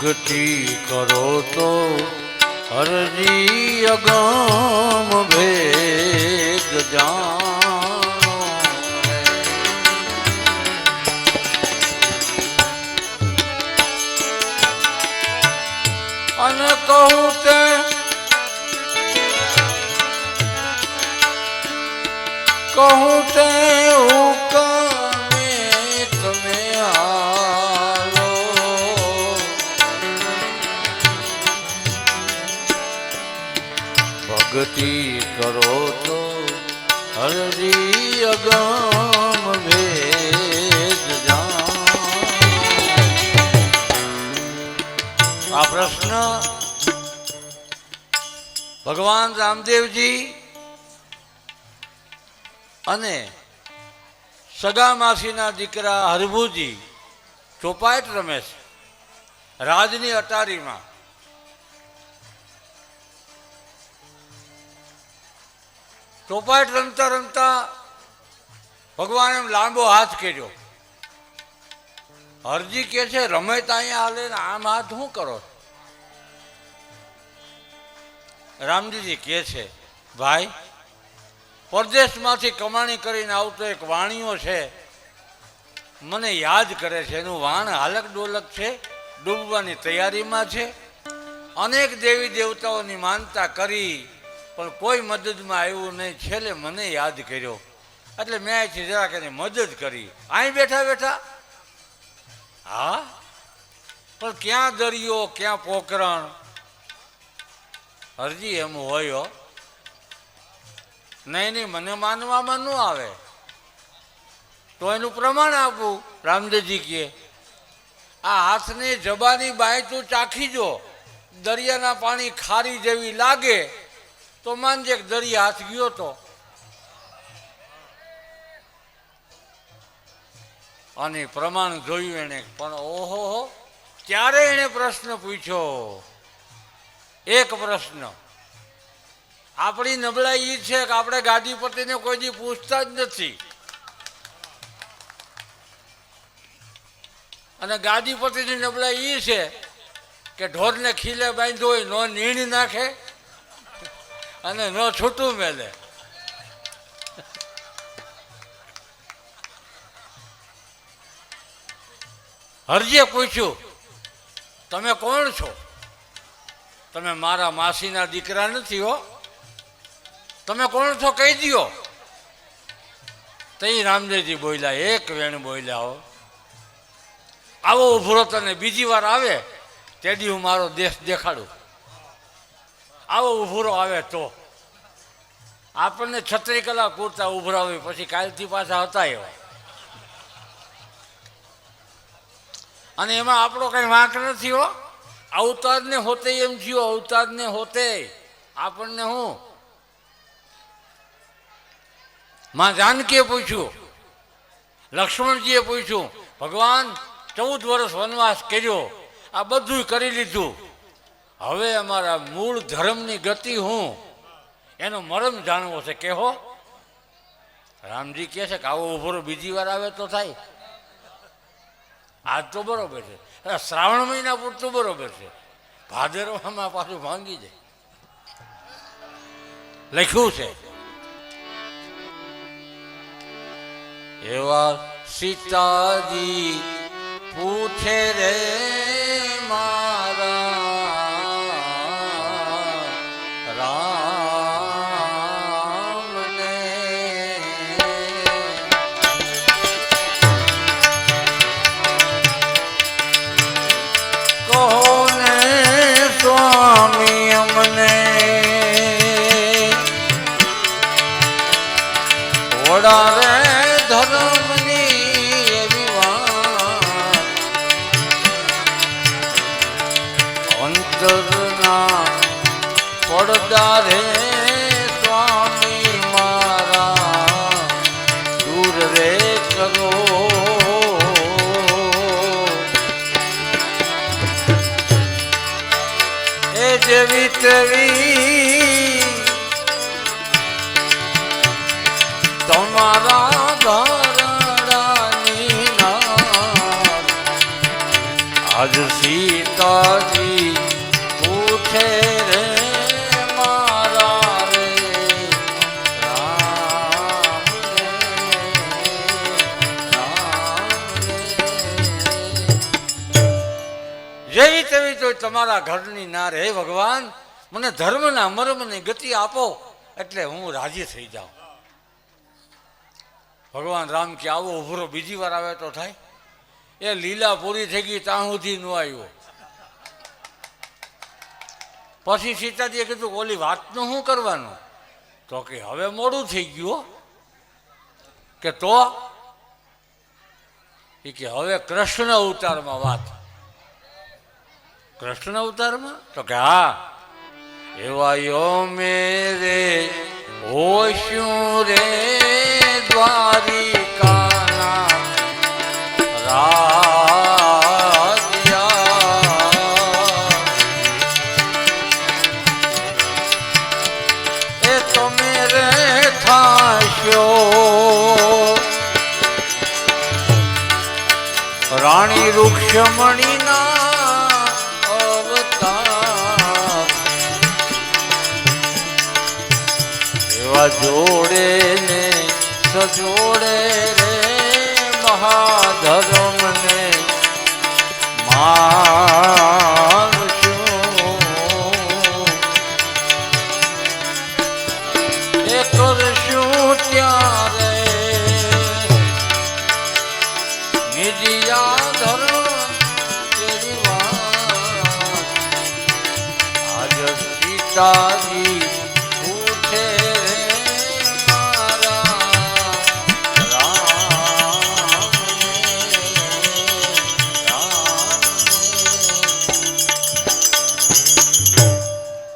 ભક્તિ કરો તો હરજી અગમ ભેદ જાણો અને કહું તે હુકમે તમે હાલો ભક્તિ કરો તો હરજી અગમ ભેદ જાણો. આ પ્રશ્ન ભગવાન રામદેવજી અને સગા માસીના દીકરા હરભુજી ચોપાટ રમે છે રાજની અટારીમાં. ચોપાટ રમતા રમતા ભગવાન એમ લાંબો હાથ કર્યો. હરજી કે છે રમે તો અહીંયા હાલે ને આમ હાથ શું કરો? રામજીજી કે છે ભાઈ પરદેશમાંથી કમાણી કરીને આવતો એક વાણિયો છે, મને યાદ કરે છે. એનું વાણ હાલક ડોલક છે, ડૂબવાની તૈયારીમાં છે. અનેક દેવી દેવતાઓની માનતા કરી પણ કોઈ મદદમાં આવ્યું નહીં. છેલ્લે મને યાદ કર્યો એટલે મેં અહીંથી જરાક એની મદદ કરી. અહીં બેઠા બેઠા હા, પણ ક્યાં દરિયો ક્યાં પોકરણ? હરજી એમ હોય નહીં નહીં, મને માનવામાં ન આવે તો એનું પ્રમાણ આપું. રામદેવજી કહે આ હાથની જબાની બાય તું ચાખી જો, દરિયાના પાણી ખારી જેવી લાગે તો માનજે કે દરિયા હાથ ગયો તો. અને પ્રમાણ જોયું એને, પણ ઓહો ત્યારે એને પ્રશ્ન પૂછ્યો. એક પ્રશ્ન, આપણી નબળાઈ એ છે કે આપણે ગાદીપતિને કોઈ દી પૂછતા જ નથી. અને ગાદીપતિની નબળાઈ એ છે કે ઢોરને ખીલે બાંધ્યો હોય નો નીણ નાખે અને ન છૂટું મેલે. હરજીએ પૂછ્યું તમે કોણ છો? તમે મારા માસીના દીકરા નથી હો, તમે કોણ છો કહી દો. તઈ રામદેવજી બોલ્યા, એક વેણ બોલ્યા હો, આવો ઉભરો તને બીજી વાર આવે તેથી હું મારો દેશ દેખાડું. આવો ઉભરો આવે તો આપણને 36 કલાક પૂરતા ઉભરાવે, પછી કાલથી પાછા હતા એવા. અને એમાં આપણો કઈ વાંક નથી હો. અવતારને હોતે એમ થયો, અવતારને હોતે આપણને હું. માં જાનકીએ પૂછ્યું, લક્ષ્મણજીએ પૂછ્યું, ભગવાન 14 વર્ષ વનવાસ કર્યો, આ બધું કરી લીધું, હવે અમારા મૂળ ધર્મની ગતિ હું, એનો મરમ જાણવો છે કેહો. રામજી કહે છે કે આવો ઉભરો બીજી વાર આવે તો થાય. આજ તો બરોબર છે, શ્રાવણ મહિના પૂરતું બરોબર છે, ભાદરવામાં પાછું ભાંગી જાય. લખ્યું છે એવા સીતાજી પૂછે રે મારા રામને, કહો ને સ્વામી અમને વડા રે ધર્મની એવી વાત, અંતરના પડદા રે સ્વામી મારા દૂર રે કરો. એ જેવી તેવી તમારા ઘરડાની નાર આજ સીતા સીતાજી પૂછે રે મારા રે રામ રે, રામ રે. જેવી તેવી તો તમારા ઘરની ના રે ભગવાન, મને ધર્મના મર્મની ગતિ આપો એટલે હું રાજી થઈ જાઉં. ભગવાન રામ કે આવો ઉભરો બીજી વાર આવે તો થાય? એ લીલા પૂરી થઈ ગઈ ત્યાં સુધી ન આવ્યો. પછી સીતાજીએ કીધું ઓલી વાતનું શું કરવાનું? તો કે હવે મોડું થઈ ગયું કે તો એ કે હવે કૃષ્ણ અવતારમાં વાત. કૃષ્ણ અવતારમાં? તો કે હા. એવા યો મેરે હોશું રે દ્વારિકાના રાજ્યા, એ તમે રે થાશો રાણી રૂક્ષમણીના અવતાર. એવા જોડે ને સજોડે રે મહાધર્મને મારશું, એ કરશું ત્યારે નિજિયા ધર્મ તેરી વાત. આજ સીતાજી પૂછે રે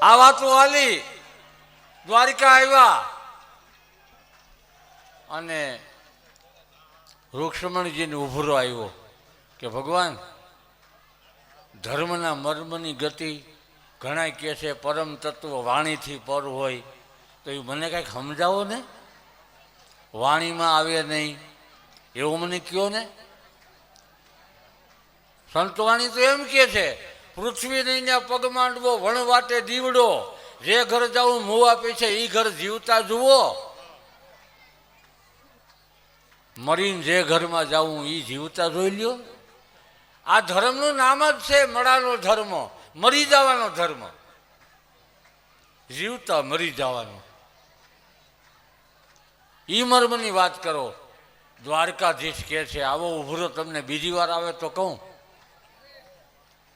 આ વાતો આલી. દ્વારિકા આવ્યા અને રૂક્ષ્મણીજીને ઉભરો આવ્યો કે ભગવાન ધર્મના મર્મની ગતિ ઘણા કહે છે પરમ તત્વ વાણીથી પર હોય, તો એ મને કંઈક સમજાવો ને. વાણીમાં આવે નહીં એવું મને કહો ને. સંતવાણી તો એમ કહે છે પૃથ્વી નહીં પગ માંડવો વણવાટે દીવડો, જે ઘર જાઉં મોં આપે છે એ ઘર જીવતા જુઓ. મરીને જે ઘરમાં જાઉં એ જીવતા જોઈ લ્યો. આ ધર્મનું નામ જ છે મળાનો ધર્મ, મરી જવાનો ધર્મ, જીવતા મરી જવાનો. ઈ મર્મની વાત કરો. દ્વારકાધીશ કહે છે આવો ઉભરો તમને બીજી વાર આવે તો કહું.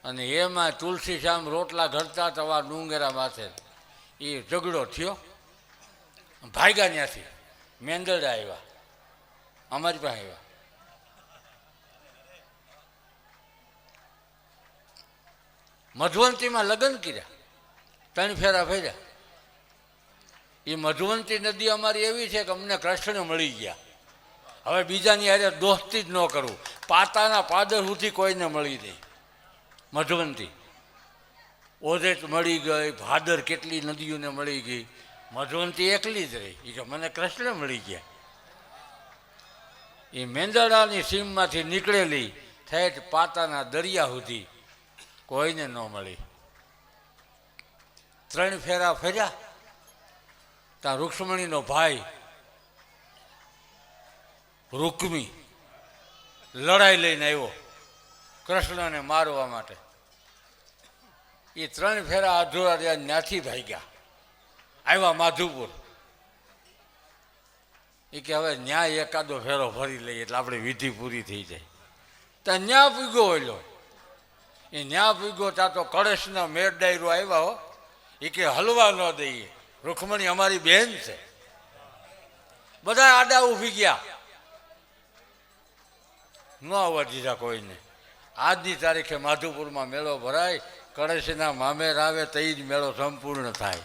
અને એમાં તુલસી શ્યામ રોટલા ઘડતા તવા ડુંગરા માથે એ ઝઘડો થયો. ભાગ્યા ત્યાંથી મેંદરડા આવ્યા, અમારી પાસે આવ્યા. મધવંતીમાં લગ્ન કર્યા, 3 ફેરા ફેર્યા. એ મધવંતી નદી અમારી એવી છે કે અમને કૃષ્ણ મળી ગયા. હવે બીજાની હારે દોસ્તી જ ન કરવું. પાતાના પાદર સુધી કોઈને મળી દે. મધવંતી ઓજેત મળી ગઈ, ભાદર કેટલી નદીઓને મળી ગઈ, મધવંતી એકલી જ રહી. એ કે મને કૃષ્ણ મળી ગયા. એ મેંદરડાની સીમમાંથી નીકળેલી ઠેઠ પાતાના દરિયા સુધી કોઈને ન મળી. 3 ફેરા ફર્યા ત્યાં રૂક્ષ્મણીનો ભાઈ રૂકમી લડાઈ લઈને આવ્યો કૃષ્ણને મારવા માટે. એ 3 ફેરા અધૂરા રહ્યા, ત્યાંથી ભાગ્યા આવ્યા માધુપુર. એ કે હવે ન્યાય એકાદો ફેરો ભરી લઈએ એટલે આપણે વિધિ પૂરી થઈ જાય. ત્યાં ન્યા પૂગ્યો હોયલો. એ ન્યા પૂગ્યો ત્યાં તો કળશના મેળ ડાયરો આવ્યા હો. એ કે હલવા ન દઈએ, રૂક્ષ્મણી અમારી બહેન છે. બધા આડા ઊભી ગયા, ન આવવા દીધા કોઈને. આજની તારીખે માધુપુરમાં મેળો ભરાય, કળશના મામેર આવે તો જ મેળો સંપૂર્ણ થાય.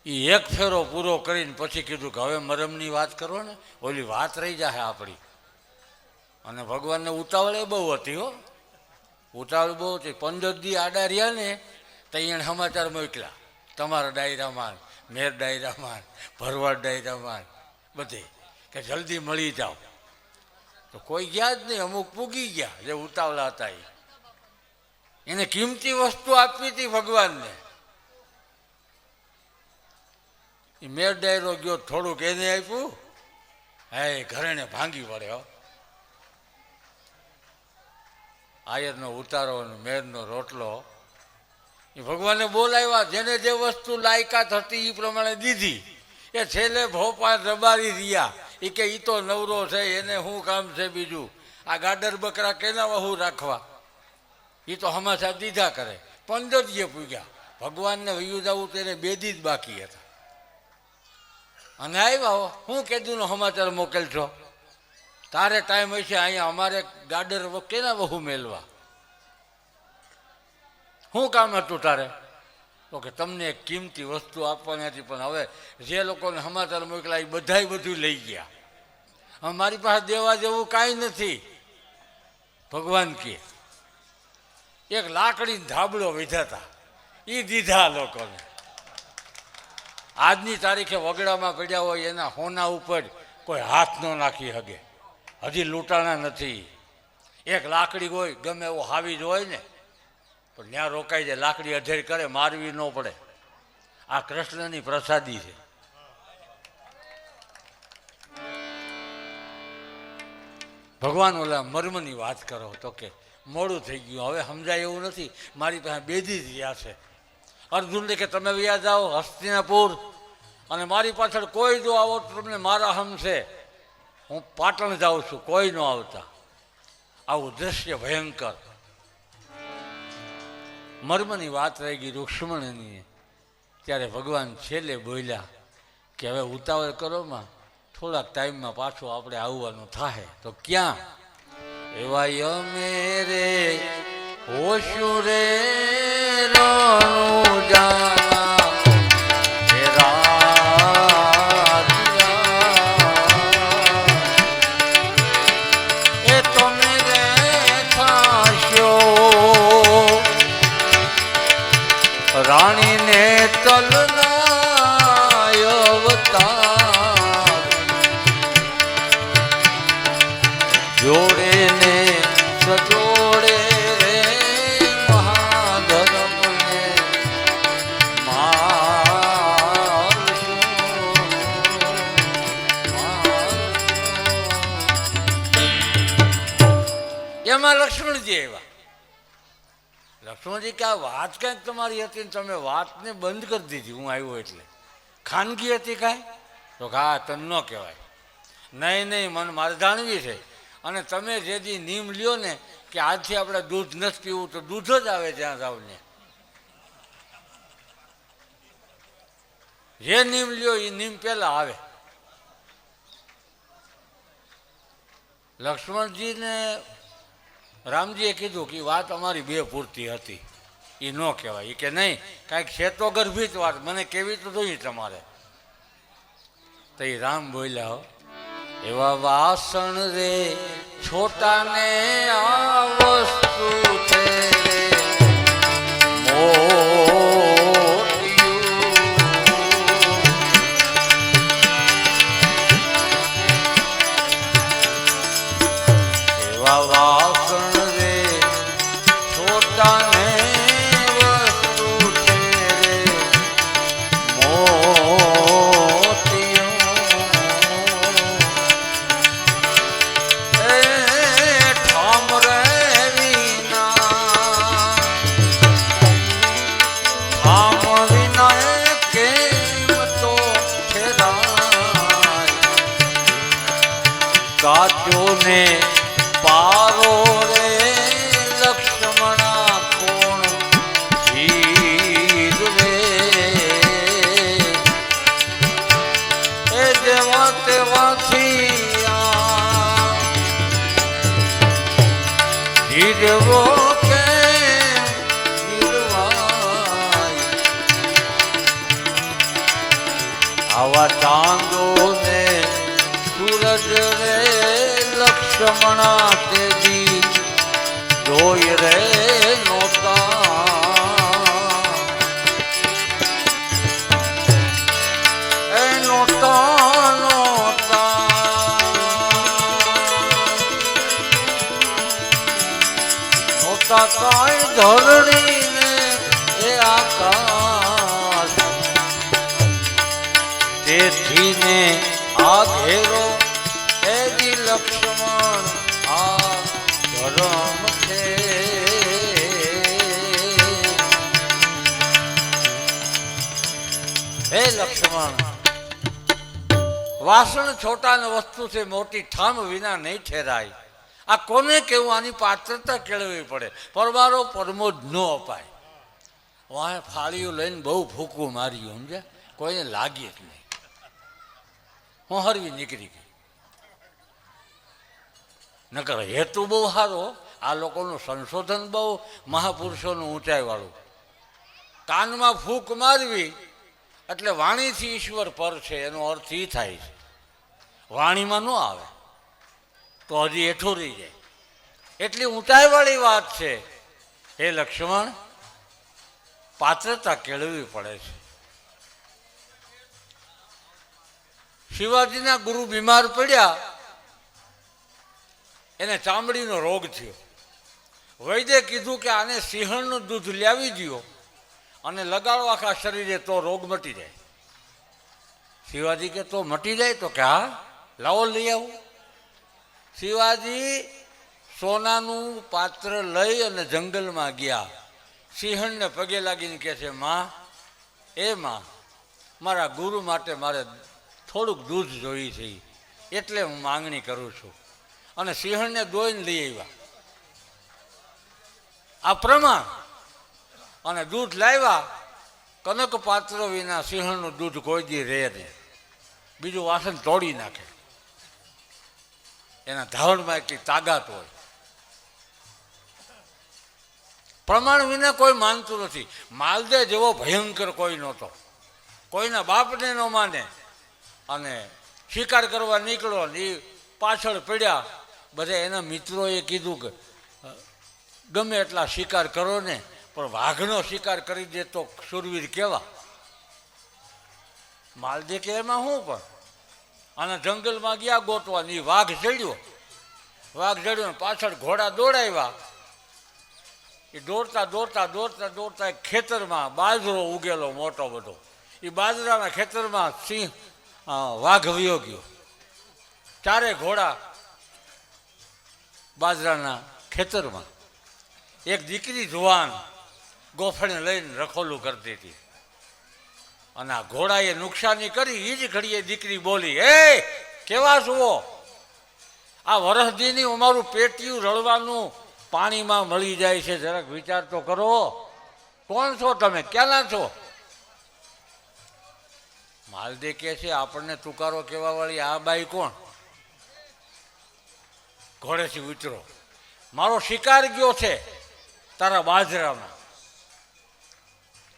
એ એક ફેરો પૂરો કરીને પછી કીધું કે હવે મરમની વાત કરો ને, ઓલી વાત રહી જાય આપણી. અને ભગવાનને ઉતાવળે બહુ હતી હો, ઉતાવળ બહુ હતી. 15 દી આડા રહ્યા ને તો એને સમાચાર મોકલ્યા તમારા ડાયરામાં, મેર ડાયરામાં, ભરવાડ ડાયરામાં, બધે કે જલ્દી મળી જાઓ. તો કોઈ ગયા જ નહીં, અમુક પૂગી ગયા જે ઉતાવળા હતા. એને કિંમતી વસ્તુ આપવી હતી ભગવાનને. એ મેર ડાયરો ગયો, થોડુંક એને આપ્યું, હે ઘરેને ભાંગી પડ્યો. આયરનો ઉતારો અને મેરનો રોટલો એ ભગવાને બોલાવ્યા. જેને જે વસ્તુ લાયકાત હતી એ પ્રમાણે દીધી. એ છેલ્લે ભોપાલ રબારી રહ્યા. એ કે એ તો નવરો છે, એને શું કામ છે બીજું? આ ગાડર બકરા કેના વહુ રાખવા? એ તો હમાસા દીધા કરે. 15 પૂગ્યા. ભગવાનને વયું જવું તેને 2 દી જ બાકી હતા. અને આવ્યા, હું કીધું સમાચાર મોકલશો? તારે ટાઈમ હશે, અહીંયા અમારે ગાડર કેના વહુ મેલવા? શું કામ હતું તારે? તો કે તમને એક કિંમતી વસ્તુ આપવાની હતી, પણ હવે જે લોકોને સમાચાર મોકલ્યા એ બધાય બધું લઈ ગયા. હવે મારી પાસે દેવા જેવું કાંઈ નથી. ભગવાન કે એક લાકડી ધાબળો વિધાતા એ દીધા લોકોને. આજની તારીખે વગડામાં પડ્યા હોય એના હોના ઉપર કોઈ હાથ ન નાખી શકે. હજી લૂંટાણા નથી. એક લાકડી હોય, ગમે એવો હાવી જ હોય ને, તો ત્યાં રોકાઈ જાય, લાકડી અધેર કરે, મારવી ન પડે. આ કૃષ્ણની પ્રસાદી છે. ભગવાન ઓલા મર્મની વાત કરો તો કે મોડું થઈ ગયું, હવે સમજાય એવું નથી, મારી પાસે બેદી જ રહ્યા છે. અર્જુનને કે તમે વ્યા જાઓ હસ્તિનાપુર, અને મારી પાછળ કોઈ જો આવો તો તમને મારા હમશે. હું પાટણ જાઉં છું, કોઈ ન આવતા. આવું દ્રશ્ય ભયંકર. મર્મની વાત રહી ગઈ રૂક્ષ્મણીની. ત્યારે ભગવાન છેલ્લે બોલ્યા કે હવે ઉતાવળ કરો માં, થોડાક ટાઈમમાં પાછું આપણે આવવાનું થાય. તો ક્યાં? એવા યમે રે હોશું રે રાણીને તલના અવતાર જોડે ને સજોડે રે મહાધર્મને એમાં લક્ષ્મણજી આવ્યા. લક્ષ્મણજી કે આ વાત કાંઈક તમારી હતી ને તમે વાતને બંધ કરી દીધી હું આવ્યો એટલે. ખાનગી હતી કાંઈ? તો હા તને ન કહેવાય. નહીં નહીં, મને મારે જાણવી છે. અને તમે જે દી નીમ લ્યો ને કે આજથી આપણે દૂધ નથી પીવું, તો દૂધ જ આવે ત્યાં જાવ ને. જે નીમ લ્યો એ નીમ પહેલાં આવે. લક્ષ્મણજીને રામજીએ કીધું કે વાત અમારી બે પૂરતી હતી, એ ન કહેવાય. એ કે નહીં, કાંઈક છે તો ગર્ભિત વાત, મને કેવી તો જોઈએ તમારે. તો એ રામ બોલ્યા, હો એવા વાસણ રે છોટાને આ વસ્તુ છે રે એવા વાસણ રે છોટાને વસ્તુ છે રે કાચોને પારો રે લક્ષ્મણા કોણ હીર રે એ જેવા તેવાથી હીરવો કે હીરવાય આવા ચાંદો ને સૂરજ રે લક્ષ્મણા તેજી જોઈ રે નોતા એ નોતા નોતા જોતા કાંઈ ધરણી ને એ આકાશ તેથી ને આ ઘેરો એ જી લક્ષ્મણ આ ધરમ છે હે લક્ષ્મણ વાસણ છોટા ને વસ્તુ છે મોટી ઠામ વિના નહીં ઠેરાય આ કોને કેવું આની પાત્રતા કેળવવી પડે પરવારો પરમો જ ન અપાય વાહ ફાળીઓ લઈને બહુ ભૂકું માર્યું સમજ્યા કોઈને લાગી જ નહીં હું હરવી નીકળી ગઈ નકર હેતુ બહુ સારો આ લોકોનું સંશોધન બહુ મહાપુરુષોનું ઊંચાઈવાળું કાનમાં ફૂંક મારવી એટલે વાણીથી ઈશ્વર પર છે એનો અર્થ એ થાય છે વાણીમાં ન આવે તો હજી હેઠું રહી જાય એટલી ઊંચાઈવાળી વાત છે હે લક્ષ્મણ પાત્રતા કેળવવી પડે છે શિવાજીના ગુરુ બીમાર પડ્યા એને ચામડીનો રોગ થયો વૈદ્ય કીધું કે આને સિંહણનું દૂધ લાવી દો અને લગાડો આખા શરીરે તો રોગ મટી જાય શિવાજી કે તો મટી જાય તો કે હા લાવો લઈ આવું શિવાજી સોનાનું પાત્ર લઈ અને જંગલમાં ગયા સિંહણને પગે લાગીને કહે છે માં એ માં મારા ગુરુ માટે મારે થોડુંક દૂધ જોઈએ છે એટલે હું માંગણી કરું છું અને સિંહણને દોઈને લઈ આવ્યા આ પ્રમાણ અને દૂધ લાવ્યા કનક પાત્ર વિના સિંહણનું દૂધ કોઈ દી રહે નહીં બીજું વાસણ તોડી નાખે એના ધાવણમાં એટલી તાકાત હોય પ્રમાણ વિના કોઈ માનતું નથી માલદે જેવો ભયંકર કોઈ નહોતો કોઈના બાપને ન માને અને શિકાર કરવા નીકળો ને એ પાછળ પડ્યા બધા એના મિત્રોએ કીધું કે ગમે એટલા શિકાર કરો ને પણ વાઘનો શિકાર કરી દે તો શૂરવીર કેવા માલદે કે એમાં શું પણ અને જંગલમાં ગયા ગોતવા ને વાઘ ચડ્યો પાછળ ઘોડા દોડાવ્યા એ દોડતા દોડતા દોડતા દોડતા એક ખેતરમાં બાજરો ઉગેલો મોટો બધો એ બાજરાના ખેતરમાં સિંહ વાઘ વયો ગયો ચારે ઘોડા બાજરાના ખેતરમાં એક દીકરી જુવાન ગોફણે લઈને રખોલું કરતી હતી અને આ ઘોડાએ નુકસાની કરી એ જ ઘડીએ દીકરી બોલી એ કેવા જુઓ આ વરસદીની અમારું પેટીયું રળવાનું પાણીમાં મળી જાય છે જરાક વિચાર તો કરો કોણ છો તમે ક્યાંના છો માલદે કહે છે આપણને તુકારો કહેવા વાળી આ બાઈ કોણ ઘોડેથી ઉતરો મારો શિકાર ગયો છે તારા બાજરામાં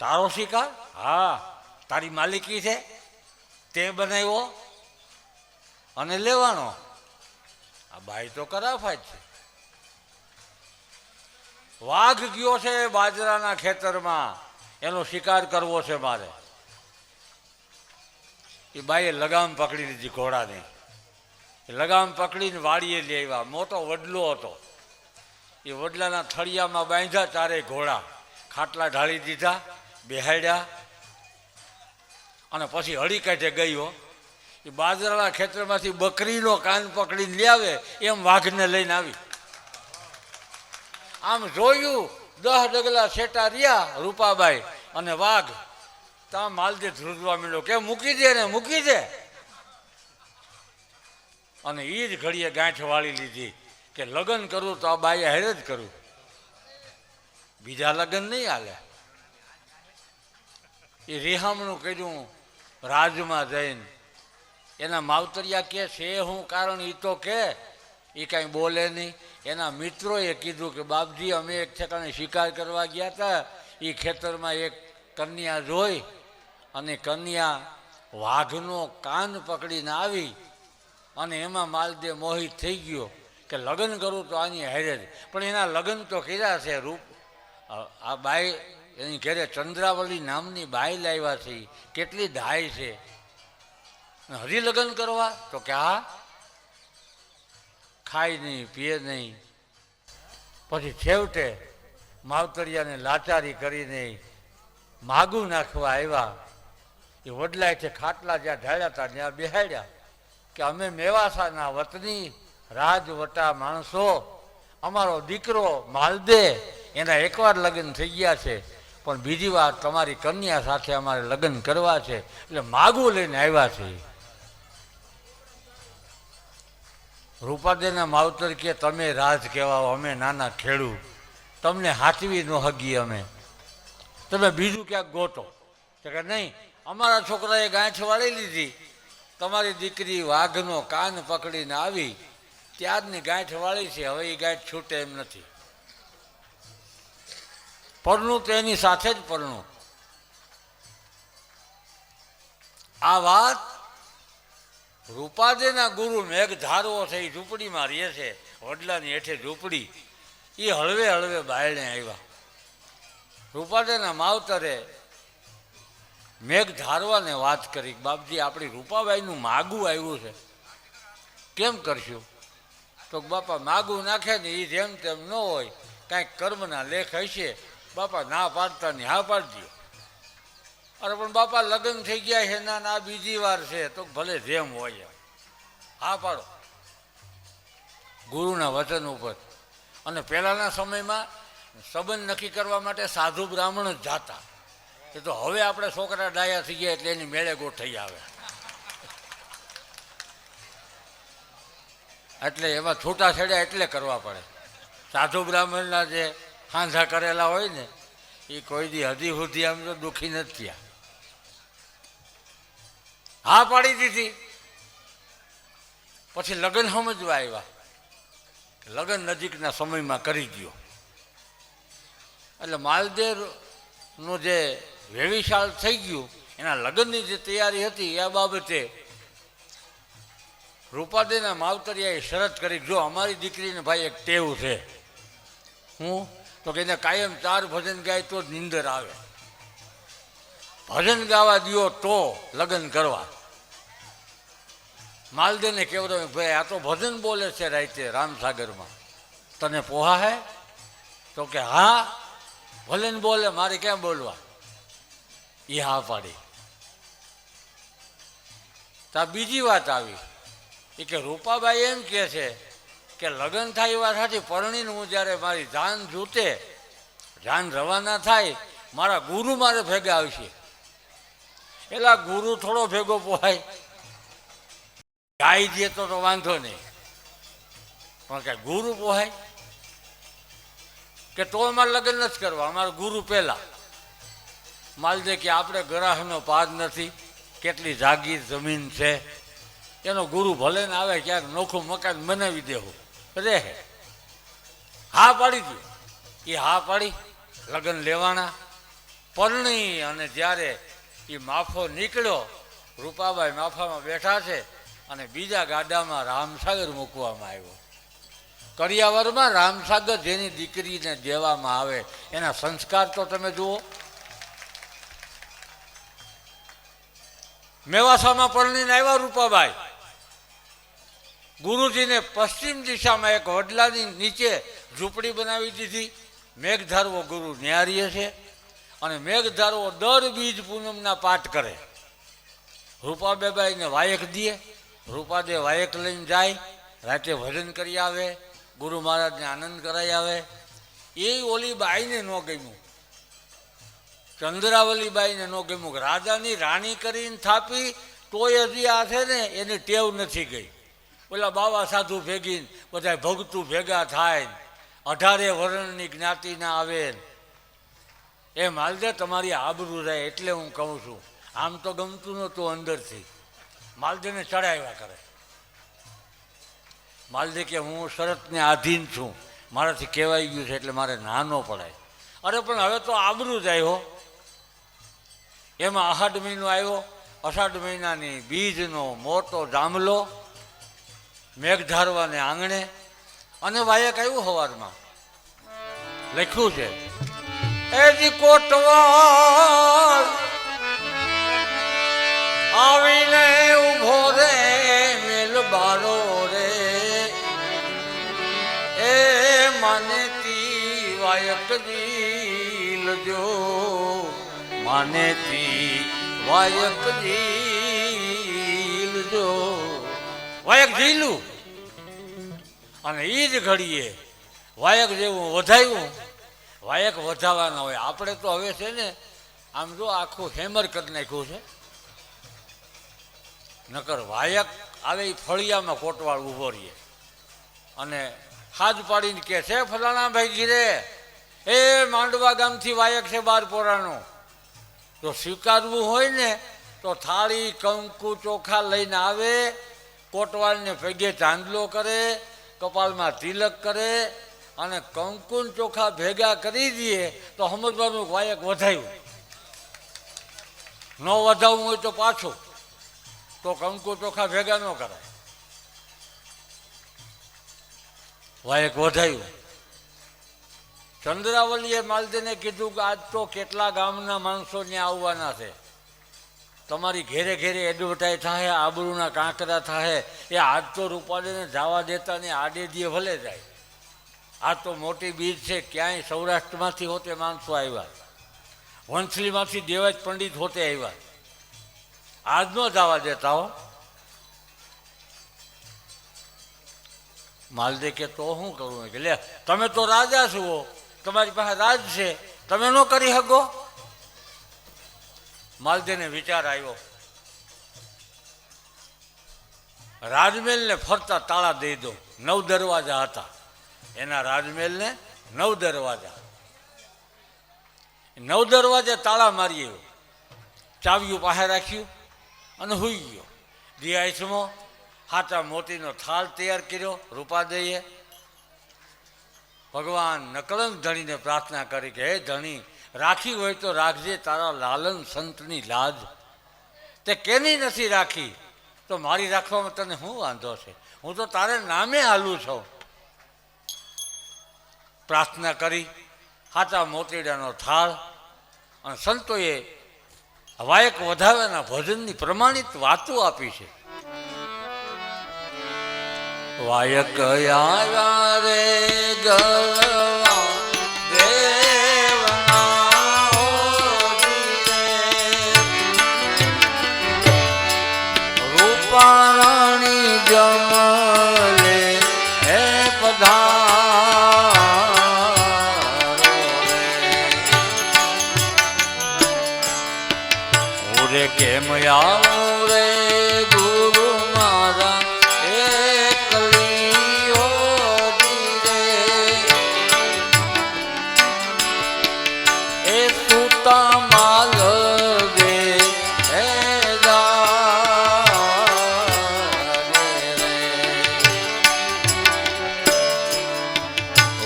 તારો શિકાર હા તારી માલિકી છે તે બનાવ્યો અને લેવાનો આ બાઈ તો કરાફાત છે વાઘ ગયો છે બાજરાના ખેતરમાં એનો શિકાર કરવો છે મારે એ બાઈએ લગામ પકડી લીધી ઘોડાની લગામ પકડીને વાડીએ લઈ આવ્યા મોટો વડલો હતો એ વડલાના થળિયામાં બાંધ્યા ચારે ઘોડા ખાટલા ઢાળી દીધા બેહાડ્યા અને પછી હળી કાંઠે ગયો એ બાજરાના ખેતરમાંથી બકરીનો કાન પકડીને લઈ આવે એમ વાઘને લઈને આવી આમ જોયું 10 ડગલા છેટા રહ્યા રૂપાબાઈ અને વાઘ ત્યાં માલદે ધ્રુજવા માંડ્યો કે મૂકી દે ને મૂકી દે અને એ જ ઘડીએ ગાંઠ વાળી લીધી કે લગ્ન કરું તો આ બાઈએ હેરે જ કરું બીજા લગ્ન નહીં હાલે એ રેહામણું કર્યું રાજમાં જઈને એના માવતરિયા કે છે હું કારણ એ તો કે એ કાંઈ બોલે નહીં એના મિત્રોએ કીધું કે બાપજી અમે એક ઠેકાણે શિકાર કરવા ગયા હતા એ ખેતરમાં એક કન્યા જોઈ અને કન્યા વાઘનો કાન પકડીને આવી અને એમાં માલદે મોહિત થઈ ગયો કે લગ્ન કરું તો આની હારે જ પણ એના લગ્ન તો કર્યા છે રૂપ આ બાઈ એની ઘરે ચંદ્રાવલી નામની બાઈ લાવ્યા છે કેટલી ધાય છે હજી લગ્ન કરવા તો કે હા ખાય નહીં પીએ નહીં પછી છેવટે માવતરિયાને લાચારી કરીને માગું નાખવા આવ્યા. એ વડલાએ ખાટલા જ્યાં ઢાળ્યા હતા ત્યાં બેહાડ્યા કે અમે મેવાસાના વતની રાજવટા માણસો, અમારો દીકરો માલદે એના એકવાર લગ્ન થઈ ગયા છે, પણ બીજી વાર તમારી કન્યા સાથે અમારે લગ્ન કરવા છે, એટલે માગું લઈને આવ્યા છે. રૂપાદેના માવતર કે તમે રાજ કહેવાઓ, અમે નાના ખેડૂત, તમને હાચવી ન હગી અમે, તમે બીજું ક્યાંક ગોતો. તો કે નહીં, અમારા છોકરાએ ગાંઠ વાળી લીધી, તમારી દીકરી વાઘનો કાન પકડીને આવી ત્યારની ગાંઠ વાળી છે, હવે એ ગાંઠ છૂટે એમ નથી. પરણું તો એની સાથે જ પરણું. આ વાત રૂપાદેના ગુરુ મેઘધારવો છે, એ ઝૂંપડીમાં રહે છે, વડલાની હેઠે ઝૂંપડી. એ હળવે હળવે બાયણે આવ્યા. રૂપાદેના માવતરે મેઘધારવાને વાત કરી, બાપજી આપણી રૂપાબાઈનું માગું આવ્યું છે, કેમ કરશું? તો બાપા માગું નાખે ને એ જેમ તેમ ન હોય, કાંઈક કર્મના લેખ હશે, બાપા ના પાડતા ને હા પાડી દો. અરે પણ બાપા લગ્ન થઈ ગયા છે, ના બીજી વાર છે, તો ભલે જેમ હોય હા પાડો ગુરુના વચન ઉપર. અને પહેલાંના સમયમાં સંબંધ નક્કી કરવા માટે સાધુ બ્રાહ્મણ જ જાતા. એ તો હવે આપણે છોકરા ડાયા થઈ ગયા એટલે એની મેળે ગોઠઈ આવે, એટલે એમાં છૂટાછેડા એટલે કરવા પડે. સાધુ બ્રાહ્મણના જે ખાંધા કરેલા હોય ને એ કોઈ દી હજી સુધી આમ તો દુઃખી નથી થયા. હા પાડી દીધી. પછી લગ્ન સમજવા આવ્યા, લગ્ન નજીકના સમયમાં કરી દો. એટલે માલદેવનું જે વેવિશાળ થઈ ગયું, એના લગ્નની જે તૈયારી હતી એ બાબતે રૂપાદેના માવતરિયાએ શરત કરી, જો અમારી દીકરીને ભાઈ એક ટેવ છે, હું તો કે એને કાયમ 4 ભજન ગાય તો જ નીંદર આવે, ભજન ગાવા દો તો લગ્ન કરવા. માલદેવને કહેવાય, ભાઈ આ તો ભજન બોલે છે રાતે રામસાગરમાં, તને પોહા હે? તો કે હા ભલે ને બોલે, મારે ક્યાં બોલવા. એ હા પાડી. તા બીજી વાત આવી એ કે રૂપાબાઈ એમ કહે છે કે લગ્ન થાય એવા સાથે પરણીને હું જ્યારે મારી જાન જૂતે, જાન રવાના થાય, મારા ગુરુ મારે ભેગા આવશે. એલા ગુરુ થોડો ભેગો પોહાય, ગાય દે તો વાંધો નહીં, પણ કે ગુરુ પોહાય કે તો અમારે લગ્ન નથી કરવા, અમારા ગુરુ પહેલા. માલદે કે આપણે ગ્રાહનો પાદ નથી, કેટલી જાગીર જમીન છે, એનો ગુરુ ભલે ને આવે ક્યાંક નોખું મકાન બનાવી દેવું રહે. હા પાડી દઉં. એ હા પાડી, લગ્ન લેવાના, પરણી. અને જ્યારે એ માફો નીકળ્યો, રૂપાબાઈ માફામાં બેઠા છે અને બીજા ગાડામાં રામસાગર મૂકવામાં આવ્યો. કરિયાવરમાં રામસાગર જેની દીકરીને દેવામાં આવે એના સંસ્કાર તો તમે જુઓ. મેવાસામાં પરણીને આવ્યા રૂપાબાઈ, ગુરુજીને પશ્ચિમ દિશામાં એક વડલાની નીચે ઝૂંપડી બનાવી દીધી. મેઘધારવો ગુરુ ન્યારીએ છે અને મેઘધારવો દર બીજ પૂનમના પાઠ કરે. રૂપાબેબાઈને વાયક દે, રૂપાદે વાયક લઈને જાય, રાતે ભજન કરી આવે, ગુરુ મહારાજને આનંદ કરાવી આવે. એ ઓલી બાઈને ન ગમ્યું, ચંદ્રાવલી બાઈને ન ગમ્યું. રાજાની રાણી કરીને થાપી તોય હજી આ છે ને એની ટેવ નથી ગઈ. ઓલા બાવા સાધુ ભેગી બધા ભગતું ભેગા થાય, 18 વર્ણની જ્ઞાતિના આવે. એ માલદે તમારી આબરૂ રહે એટલે હું કહું છું. આમ તો ગમતું નહોતું અંદરથી, માલદેને ચડાવ્યા કરે. માલદે કે હું શરતને આધીન છું, મારાથી કહેવાઈ ગયું છે એટલે મારે ના ન પડાય. અરે પણ હવે તો આબરૂ જાય હો. એમાં અષાઢ મહિનો આવ્યો, અષાઢ મહિનાની બીજનો મોટો જાંબલો મેઘધારવાને આંગણે, અને વાયક આવ્યું સવારમાં. લખ્યું છે એજી કોટવાળ આવીને ઉભો રે મેલબારો રે, એ માનેતી વાયક જીલજો માનેથી વાયક જીલજો. વાયક જીલું અને એ જ ઘડીએ વાયક જેવું વધાયું. વાયક વધાવાના હોય. આપણે તો હવે છે ને આમ જો આખું હેમર કરી નાખ્યું છે. નકર વાયક આવે એ ફળિયામાં કોટવાળ ઊભો રહીએ અને હાથ પાડીને કે છે ફલાણા ભાઈ ગીરે એ માંડવા ગામથી વાયક છે 12 પોરાનું. જો સ્વીકારવું હોય ને તો થાળી કંકુ ચોખા લઈને આવે, કોટવાળને પગે ચાંદલો કરે, કપાળમાં તિલક કરે અને કંકુન ચોખા ભેગા કરી દઈએ તો સમજવાનું વાયક વધાયું. ન વધાવવું હોય તો પાછું તો કંકુ ચોખા ભેગા ન કરાય. વાયક વધાયું. ચંદ્રાવલીએ માલદેને કીધું કે આજ તો કેટલા ગામના માણસો ત્યાં આવવાના છે, તમારી ઘેરે ઘેરે એડવર્ટાઈઝ થાય, આબરૂના કાંકરા થાય. એ આજ તો રૂપાલીને જવા દેતા ને આડે દીએ ભલે જાય. આ તો મોટી બીજ છે. ક્યાંય સૌરાષ્ટ્રમાંથી હોતે માણસો આવ્યા, વંથલીમાંથી દેવાજ પંડિત હોતે આવ્યા. આજ ન જવા દેતા હો. માલદે કે તો શું કરવું કે લે તમે તો રાજા છો, તમારી પાસે રાજ છે, તમે ન કરી શકો. માલદેને વિચાર આવ્યો, રાજમહેલને ફરતા તાળા દઈ દો. 9 દરવાજા હતા એના રાજમહેલને, 9 દરવાજા. 9 દરવાજે તાળા મારી આવ્યો, ચાવીઓ પાસે રાખ્યું અને હુઈ ગયો. દિયાઈસમાં હાટા મોતીનો થાળ તૈયાર કર્યો. રૂપાદઈએ ભગવાન નકળંગ ધણીને પ્રાર્થના કરી કે હે ધણી, રાખી હોય તો રાખજે તારા લાલન સંતની લાજ. તે કેની નથી રાખી તો મારી રાખવામાં તને શું વાંધો છે? હું તો તારે નામે હાલું છું. પ્રાર્થના કરી હાટા મોતીડાનો થાળ. અને સંતોએ વાયક વધારાના ભજનની પ્રમાણિત વાતો આપી છે. વાયક આવ્યા રે ગરવા રૂપારાણી જમલે હે પધારો રે કેમ આવું રે ગુરુ મારા એકલીઓ દીરે એ સુતા માલ દે હે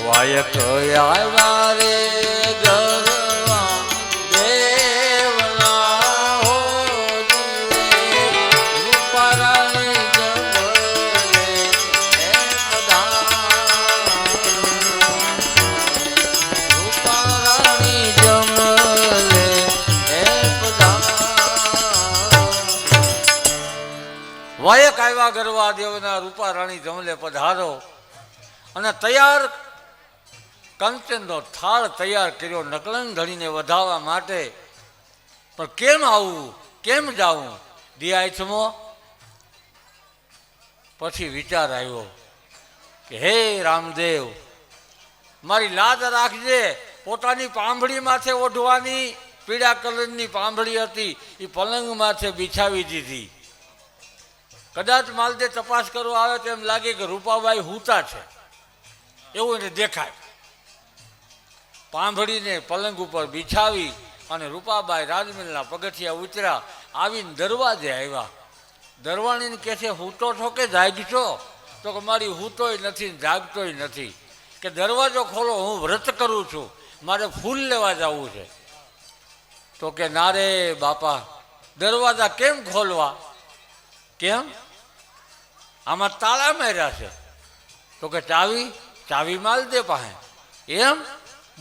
વાયક આવ્યા રે ગરવા દેવના હો રૂપારાણી જમલે હે રૂપારાણી જમલે હે વાયક આવ્યા ગરવા દેવના રૂપારાણી જમલે પધારો. અને તૈયાર કંચનનો થાળ તૈયાર કર્યો નકળંગ ધણીને વધાવવા માટે. પણ કેમ આવવું, કેમ જાવું? દિયાઈથમાં પછી વિચાર આવ્યો કે હે રામદેવ, મારી લાજ રાખજે. પોતાની પાંભળી માથે ઓઢવાની પીળા કલરની પાંભળી હતી, એ પલંગ માથે બિછાવી દીધી. કદાચ માલદે તપાસ કરવા આવે તો એમ લાગે કે રૂપાબાઈ હૂતા છે એવું એને દેખાય. પાંભળીને પલંગ ઉપર બિછાવી અને રૂપાબાઈ રાજમહેલના પગથિયા ઉતર્યા. આવીને દરવાજે આવ્યા. દરવાણીને કહે છે હૂતો છો કે જાગશો? તો કે મારી હૂતોય નથી જાગતોય નથી. કે દરવાજો ખોલો, હું વ્રત કરું છું, મારે ફૂલ લેવા જવું છે. તો કે ના રે બાપા, દરવાજા કેમ ખોલવા? કેમ? આમાં તાળા માર્યા છે. તો કે ચાવી માલદે પાસે. એમ?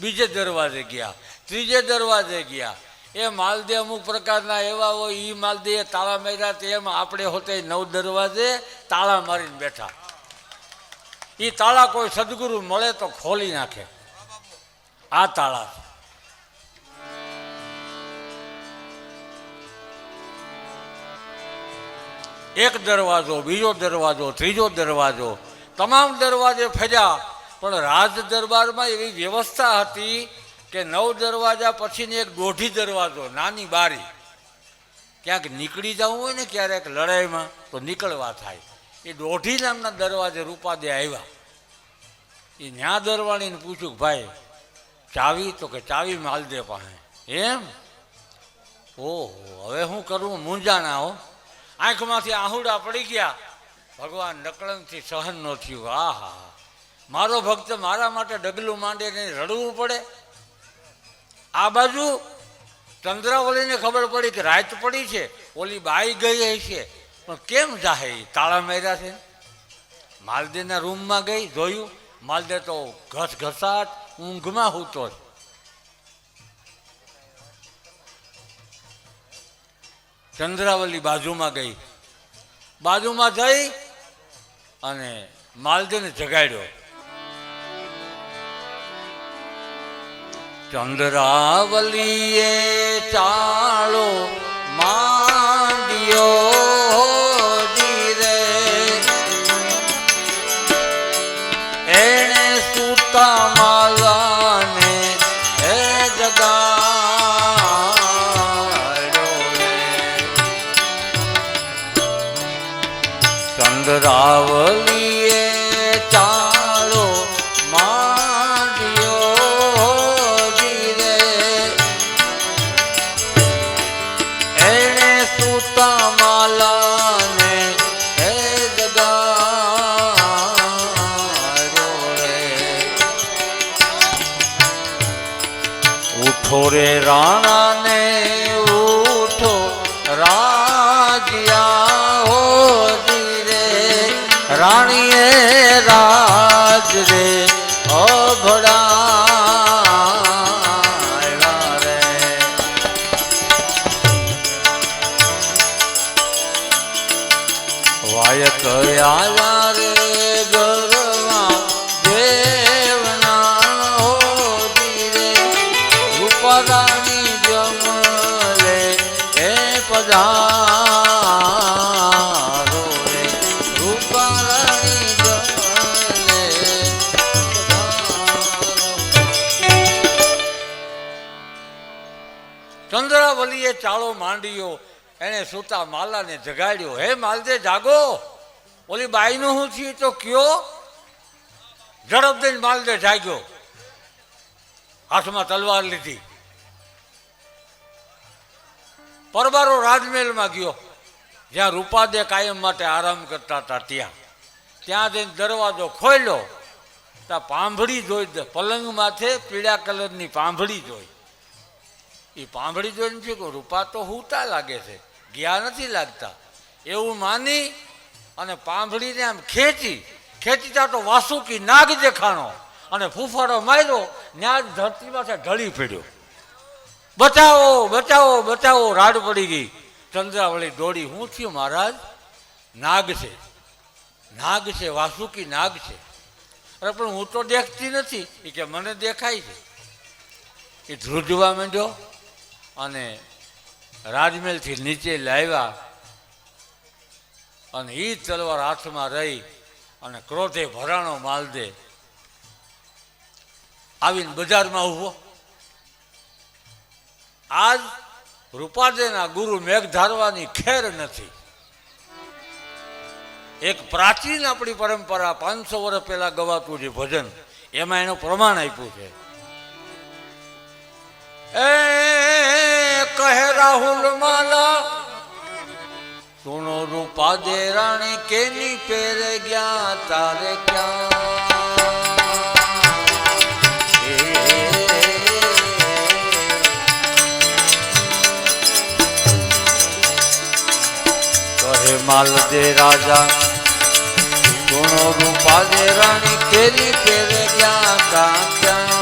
બીજે દરવાજે ગયા, ત્રીજે દરવાજે ગયા. એ માલદે અમુક પ્રકારના એવા હોય, એ માલદે તાળા માર્યા. તેમ આપણે હોતે 9 દરવાજે તાળા મારીને બેઠા. એ તાળા કોઈ સદગુરુ મળે તો ખોલી નાખે. આ તાળા છે. એક દરવાજો, બીજો દરવાજો, ત્રીજો દરવાજો, તમામ દરવાજે ફર્યા, પણ રાજ દરબારમાં એવી વ્યવસ્થા હતી કે 9 દરવાજા પછીની એક દોઢી દરવાજો, નાની બારી. ક્યાંક નીકળી જવું હોય ને ક્યારેક લડાઈમાં તો નીકળવા થાય. એ દોઢી નામના દરવાજે રૂપાદે આવ્યા. એ ન્યા દરવાણીને પૂછ્યું કે ભાઈ ચાવી? તો કે ચાવી માલદે પાસે. એમ? ઓહો, હવે શું કરવું? મૂંઝાણા હો. આંખમાંથી આહુડા પડી ગયા. ભગવાન નકળંગથી સહન ન થયું. આહા, મારો ભક્ત મારા માટે ડગલું માંડે ને રડવું પડે. આ બાજુ ચંદ્રાવલીને ખબર પડી કે રાત પડી છે, ઓલી બાઈ ગઈ હશે, પણ કેમ જાહે? તાળા માર્યા છે. માલદેના રૂમમાં ગઈ, જોયું, માલદે તો ઘસઘસાટ ઊંઘમાં સૂતો છે. ચંદ્રાવલી બાજુમાં ગઈ, બાજુમાં જઈ અને માલદેને જગાડ્યો. ચંદ્રાવલીએ ચાળો માંડ્યો ધીરે, એણે સૂતા માલાને એ જગાડ્યો રે. ચંદ્રાવલીએ ચાળો રે રાણા ને ઉઠો રાજ્યા હો ધીરે, રાણીએ રાજ રે અભડાયા રે. વાયક આયા રે ગરવા દેવના હો ધીરે, રૂપારાણી જમલે એ પધારો રે, રૂપારાણી જમલે પધારો. ચંદ્રાવલીએ ચાળો માંડ્યો, એને સૂતા માલાને જગાડ્યો. હે માલદે જાગો, ઓલી બાઈનું શું થયું તો કયો? ઝડપ દઈને માલદે જાગ્યો, હાથમાં તલવાર લીધી, પરબારો રાજમહેલમાં ગયો, જ્યાં રૂપાદે કાયમ માટે આરામ કરતા હતા. ત્યાં જઈને દરવાજો ખોલ્યો, ત્યાં પાંભળી જોઈ, પલંગ માથે પીળા કલરની પાંભળી જોઈ. એ પાંભળી જોઈને છે કે રૂપા તો હુતા લાગે છે, ગયા નથી લાગતા એવું માની અને પાંભળીને આમ ખેંચીતા તો વાસુકી નાગ દેખાણો અને ફૂફાડો માર્યો, ત્યાં જ ધરતીમાંથી ઢળી પડ્યો. બચાવો બચાવો બચાવો, રાડ પડી ગઈ. ચંદ્રાવલી દોડી, હું થયું મહારાજ? નાગ છે, નાગ છે, વાસુકી નાગ છે. અરે પણ હું તો દેખતી નથી. એ કે મને દેખાય છે. એ ધ્રુજવા માંડ્યો અને રાજમહેલથી નીચે લાવ્યા અને એ તલવાર હાથમાં રહી અને ક્રોધે ભરાણો માલદે આવીને બજારમાં ઊભો. આજ રૂપાદેના ગુરુ મેઘધારવાની ખેર નથી. એક પ્રાચીન આપણી પરંપરા 500 વર્ષ પહેલા ગવાતું જે ભજન, એમાં એનું પ્રમાણ આપ્યું છે. એ કહે રાહુલ માલા સુનો રૂપાદે રાણી કેની પેરે ગયા તારે ક્યાં? કહે માલદે રાજા સુનો રૂપાદે રાણી કેની પેરે ગયા તા ક્યાં?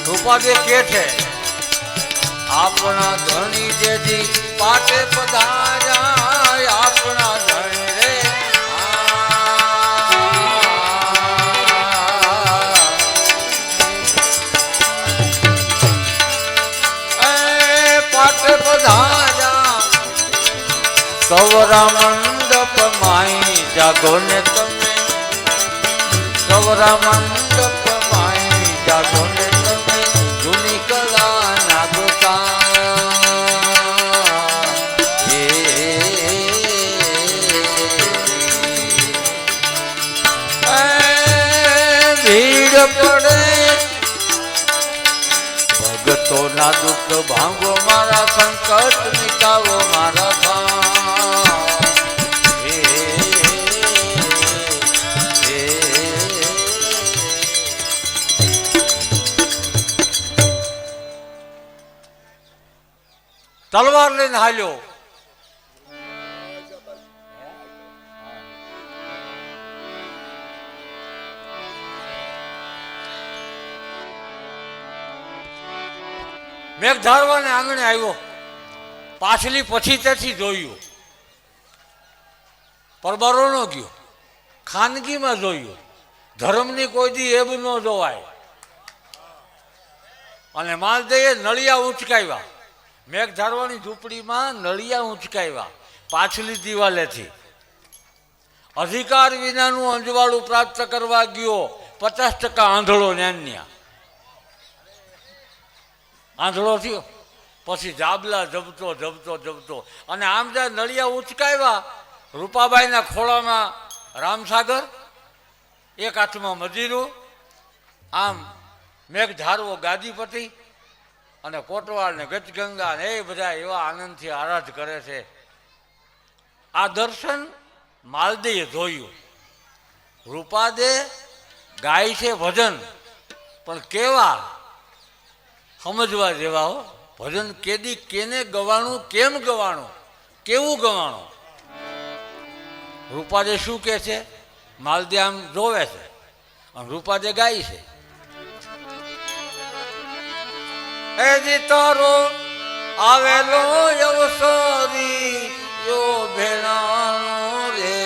રૂપાદે કે છે આપણા ધણી જેજી પાટે પધાર્યા સવરા મંડપ માઈ જાગો ને તમે, સવરા મંડપ માઈ જાગો ને તમે, જૂની કલા નાગતા ભીડ પડે ભગતો ના દુઃખ ભાંગો મારા, સંકટ નિકાવો મારા તલવાર લઈને હાલ્યો. મેઘ ધારવાને આંગણે આવ્યો. પાછલી પછી તેથી જોયું, પરબારો ન ગયો, ખાનગીમાં જોયું. ધર્મની કોઈ દી એબ ન જોવાય. અને માલદેએ નળિયા ઉંચકાવ્યા. મેઘ ધારવાની ઝૂંપડીમાં નળિયા ઉંચકાવ્યા પાછલી દિવાલેથી. અધિકાર વિનાનું અંજવાળું પ્રાપ્ત કરવા ગયો 50% આંધળો ન્યાન્યા. આંધળો થયો પછી જાબલા જબતો જબતો જબતો અને આમ જ્યાં નળિયા ઉંચકાવ્યા, રૂપાબાઈના ખોળામાં રામસાગર, એક હાથમાં મજીરું, આમ મેઘ ધારવો ગાદીપતિ અને કોટવાળ ને ગજગંગા ને એ બધા એવા આનંદથી આરાધ કરે છે. આ દર્શન માલદેએ જોયું. રૂપાદે ગાય છે ભજન, પણ કેવા સમજવા જેવા હો. ભજન કેદી કેને ગવાણું, કેમ ગવાણું, કેવું ગવાણું. રૂપાદે શું કે છે, માલદે આમ જોવે છે અને રૂપાદે ગાય છે. એજી તારો આવેલો અવસરી યો ભેણાનો રે,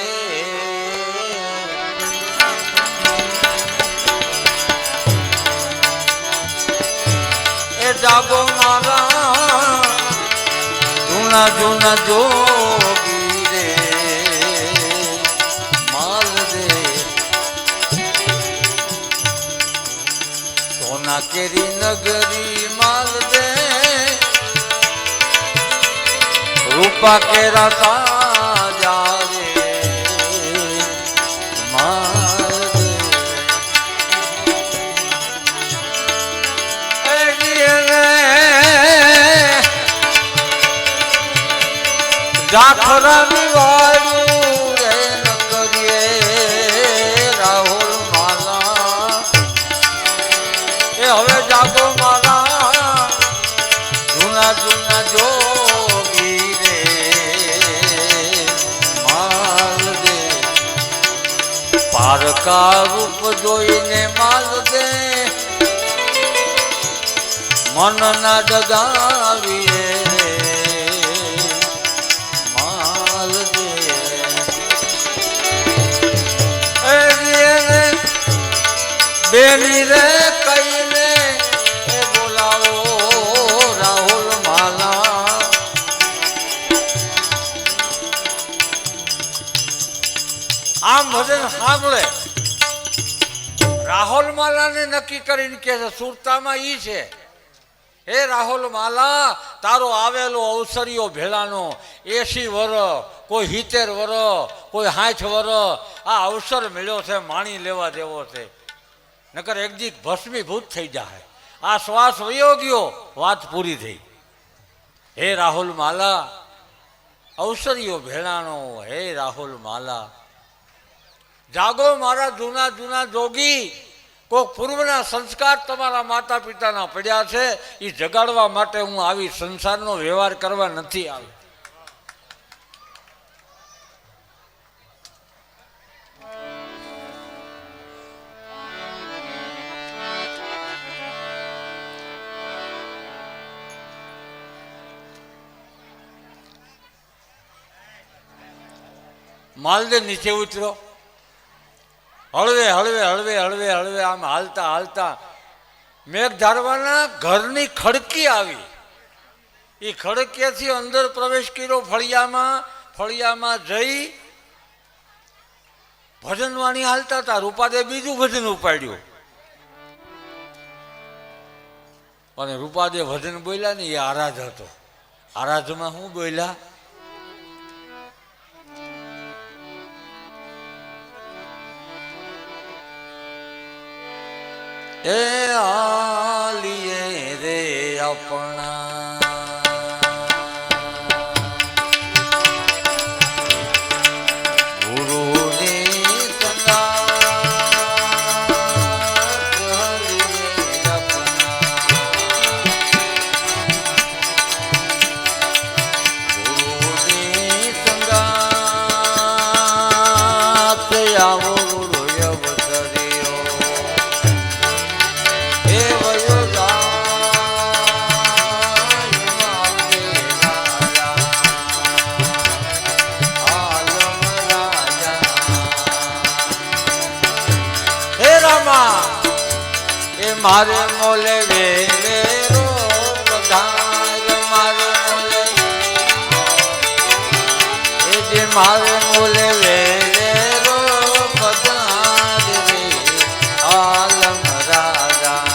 એ જાગો મારા જૂના જૂના જોગી રે માલ રે. સોના કેરી નગરી માલ દે, રૂપા કેરા તાજા રે માલ દે. જાખરા નિવાડું રે ન કરીએ રાહુલ માલા, એ હવે જાગો મારા જૂના જૂના જોગી રે માલ દે. પારકા રૂપ જોઈને માલ દે, મન ના ડગાવીએ માલ દે. બેની રે કહીને એ બોલાવો રાહુલ માલા. આમ ભજન સાંભળે રાહુલ માલાને નક્કી કરીને કે સુરતામાં ઈ છે. હે રાહુલ માલા, તારો આવેલો અવસરીઓ ભેળાનો 80 વર્ષ, કોઈ 70 વર્ષ, કોઈ 60 વર્ષ આ અવસર મળ્યો છે, માણી લેવા દેવો છે. નકર એક દી ભસ્મીભૂત થઈ જાય. આ શ્વાસ વયો ગયો, વાત પૂરી થઈ. હે રાહુલ માલા, અવસરીઓ ભેળાનો હે રાહુલ માલા. જાગો મારા જૂના જૂના જોગી. કોઈ પૂર્વના સંસ્કાર તમારા માતા પિતાના પડ્યા છે, એ જગાડવા માટે હું આવી સંસારનો વ્યવહાર કરવા નથી આવી. માલદે નીચે ઉતર્યો. હળવે હળવે હળવે હળવે હળવે આમ હાલતા હાલતા મેઘ ધારવાના ઘરની ખડકી આવી. એ ખડકીએથી અંદર પ્રવેશ કર્યો ફળિયામાં. ફળિયામાં જઈ ભજન વાણી હાલતા હતા. રૂપાદે બીજું ભજન ઉપાડ્યું અને રૂપાદે ભજન બોલ્યા ને એ આરાધ હતો. આરાધમાં શું બોલ્યા? એ આલિએ રે આપણા ગુરુની સંગાત હરિએ આપણા ગુરુની સંગાત આવો મારે મોલે વેલે રો પધાર મારે મોલે એ જે મારે મોલે વેલે રો પધાર રે આલમ રાજા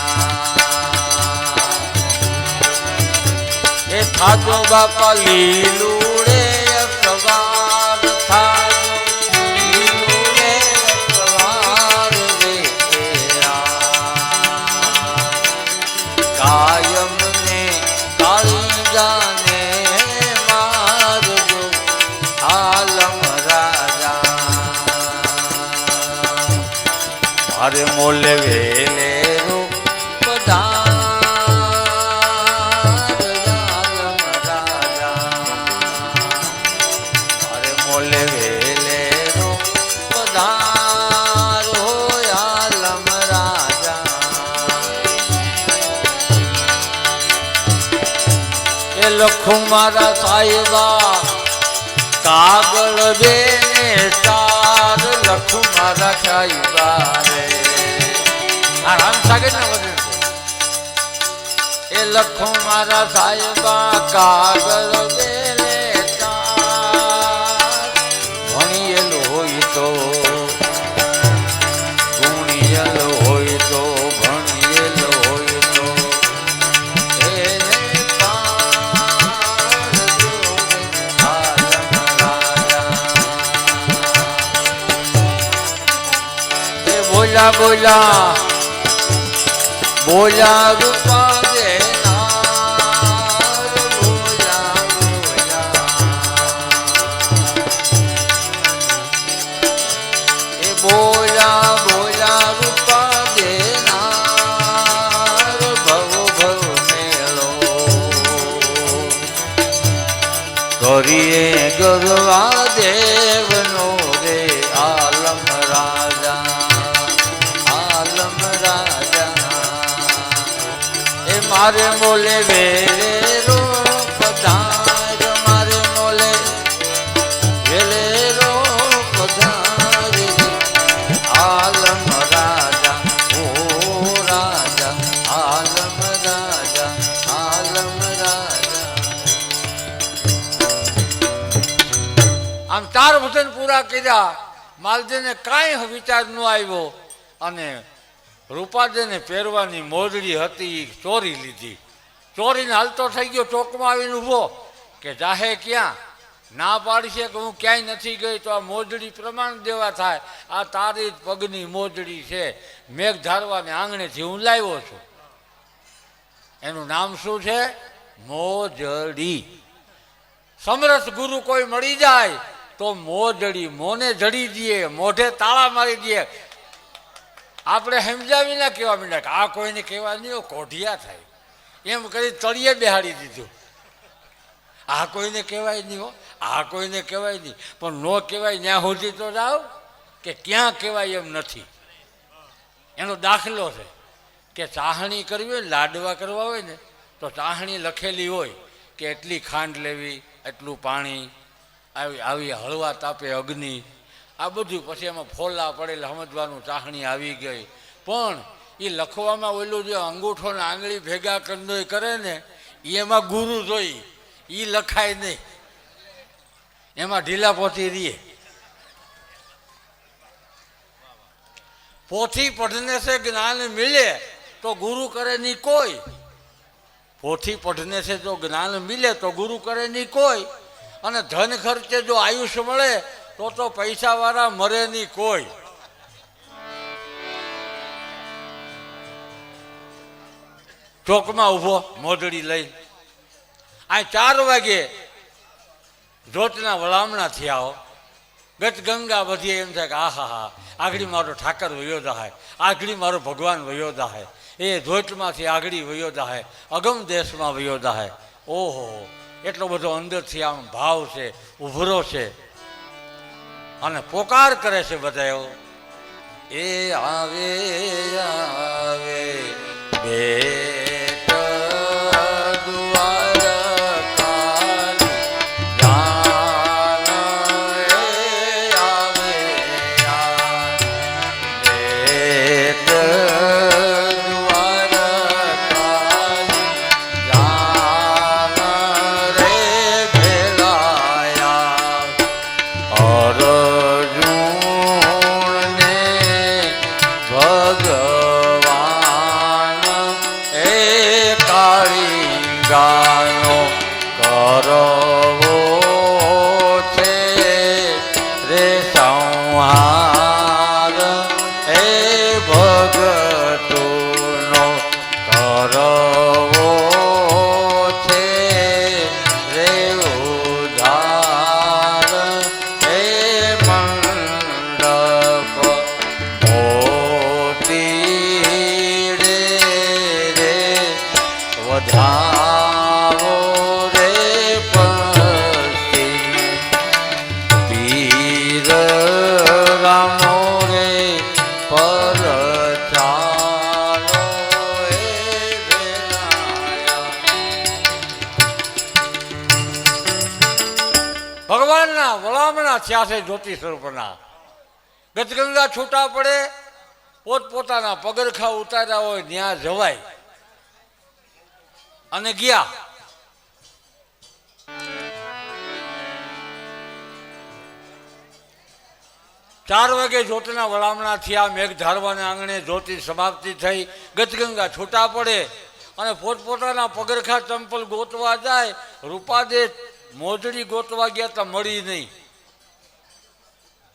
એ થાજો બાપા લીલું રે સવાર થાજો લીલું રે સવાર રે કાયમ ને કાળી જાને મારજો આલમ રાજા મારે મોલે વેલે રો પધાર આલમ રાજા મારે મોલે વેલે રો પધાર હોય આલમ રાજા લખું મારા સાહેબા કાગળ બેને સાર લખું મારા સાહેબા રે આ રામ સાગર ના વચન છે. એ લખું મારા સાહેબા કાગળ બેને સાર ભણિયેલો હોય તો ગુણિયેલો હોય તો ભણિયેલો હોય તો બોલા બોલા બોલા રૂપા દેનાર બોલા બોલા એ બોલા બોલા રૂપા દેનાર ભવ ભવ મેળો કરીએ ગરવા દેવનો રે આલમ રાજા મારે મોલે વેલે રો પધાર મારે મોલે વેલે રો પધાર આલમ રાજા ઓ રાજા આલમ રાજા આલમ રાજા. આમ 4 વચન પૂરા કર્યા. માલજીને કાંઈ વિચાર ન આવ્યો અને રૂપાદેને પહેરવાની મોજડી હતી ચોરી લીધી. ચોરીને હાલતો થઈ ગયો, ચોકમાં આવીને ઊભો કે જાહે ક્યાં? ના પાડશે કે હું ક્યાંય નથી ગઈ તો આ મોજડી પ્રમાણ દેવા થાય. આ તારી જ પગની મોજડી છે, મેઘ ધારવાને આંગણેથી હું લાવ્યો છું. એનું નામ શું છે? મોજડી. સમરસ ગુરુ કોઈ મળી જાય તો મોજડી મોને જડી દે, મોઢે તાળા મારી દે. આપણે સમજાવી ના કહેવા માંડ્યા કે આ કોઈને કહેવા નહીં, કોઢિયા થાય એમ કરી તળિયે બેહાડી દીધું. આ કોઈને કહેવાય નહીં હો, આ કોઈને કહેવાય નહીં. પણ ન કહેવાય ત્યાં સુધી તો જાઓ કે ક્યાં કહેવાય એમ નથી. એનો દાખલો છે કે ચાહણી કરવી હોય, લાડવા કરવા હોય ને તો ચાહણી લખેલી હોય કે એટલી ખાંડ લેવી, એટલું પાણી, આવી હળવા તાપે અગ્નિ, આ બધું. પછી એમાં ફોલા પડેલા સમજવાનું ચાહણી આવી ગઈ. પણ એ લખવામાં ઓલું જે અંગૂઠો ને આંગળી ભેગા કરે ને એમાં ગુરુ જોઈ, એ લખાય નહીં. એમાં ઢીલા પોથી રીએ. પોથી પઢને સે જ્ઞાન મિલે તો ગુરુ કરે નહીં કોઈ. પોથી પઢને સે જો જ્ઞાન મિલે તો ગુરુ કરે નહીં કોઈ. અને ધન ખર્ચે જો આયુષ્ય મળે તો પૈસાવાળા મરે નહીં કોઈ. ચોકમાં ઊભો મોજડી લઈ આ 4 વાગે જોતના વળામણા થયા. ગત ગંગા બધી એમ થાય કે આહા હા આગળી મારો ઠાકર વયો જાય, આગળી મારો ભગવાન વયો જાય, એ ધોટમાંથી આગળી વયો જાય, અગમ દેશમાં વયો જાય. ઓહો, એટલો બધો અંદરથી આમ ભાવ છે, ઉભરો છે અને પોકાર કરે છે બધા. એ આવે આવે બેટ દ્વારકા જાન, એ આવે બેટ દ્વારકા જાન રે ભેલાયા અર્જુનને ભગવાન એ કાળીંગાનો કરવો છે રે સંહાર, એ ભગતુનો કરવો છે રે ઉદ્ધાર, એ મંડપ મોતી રે વધાવો રે પશ્ચિમ પીર રામો રે પર ચાલો એ વેલાયા. ભગવાનના વળામણા થયા છે જ્યોતિ સ્વરૂપના. ગતગંગા છૂટા પડે, પોતપોતાના પગરખા ઉતાર્યા હોય ત્યાં જવાય અને ગયા. ચાર વાગે જ્યોતિના વળામણા થયા. મેઘ ધારવાના આંગણે જ્યોતિ સમાપ્તિ થઈ. ગતગંગા છૂટા પડે અને પોતપોતાના પગરખા ચંપલ ગોતવા જાય. રૂપાદે મોજડી ગોતવા ગયા તો મળી નહીં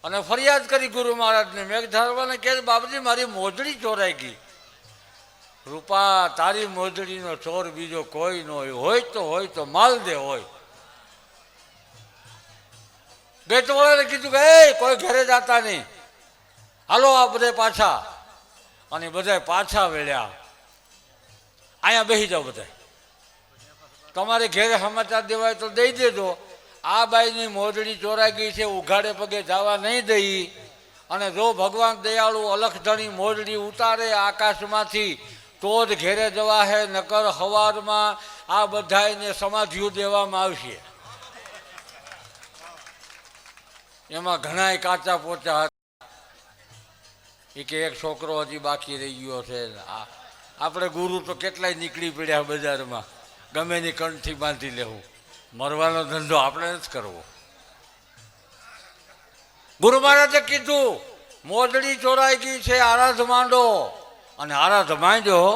અને ફરિયાદ કરી ગુરુ મહારાજને. મેઘ ધારવાને કહે બાબજી મારી મોજડી ચોરાઈ ગઈ. રૂપા તારી મોજડીનો ચોર બીજો કોઈ ન હોય તો માલ દે હોય. બેટવાળાને કીધું કે એ કોઈ ઘરે જતા નહીં, હાલો આ બધે પાછા. અને બધા પાછા વેળ્યા. અહીંયા બેસી જાઓ બધા, તમારે ઘેરે સમાચાર દેવાય તો દઈ દેજો. આ બાઈની મોજડી ચોરાઈ ગઈ છે, ઉઘાડે પગે જવા નહીં દઈ. અને જો ભગવાન દયાળુ અલખધણી મોજડી ઉતારે આકાશમાંથી તો જ ઘેરે જવા હે, નકર હવારમાં આ બધાને સમાધિઓ દેવામાં આવશે. એમાં ઘણાય કાચા પોચા હતા. એ કે એક છોકરો હજી બાકી રહી ગયો છે. આપણે ગુરુ તો કેટલાય નીકળી પડ્યા બજારમાં, ગમે ની કંઠથી બાંધી લેવું. મરવાનો ધંધો આપણે જ કરવો. ગુરુ મહારાજે કીધું મોજડી ચોરાઈ ગઈ છે, આરાધ માંડો. અને આરાધ માંડ્યો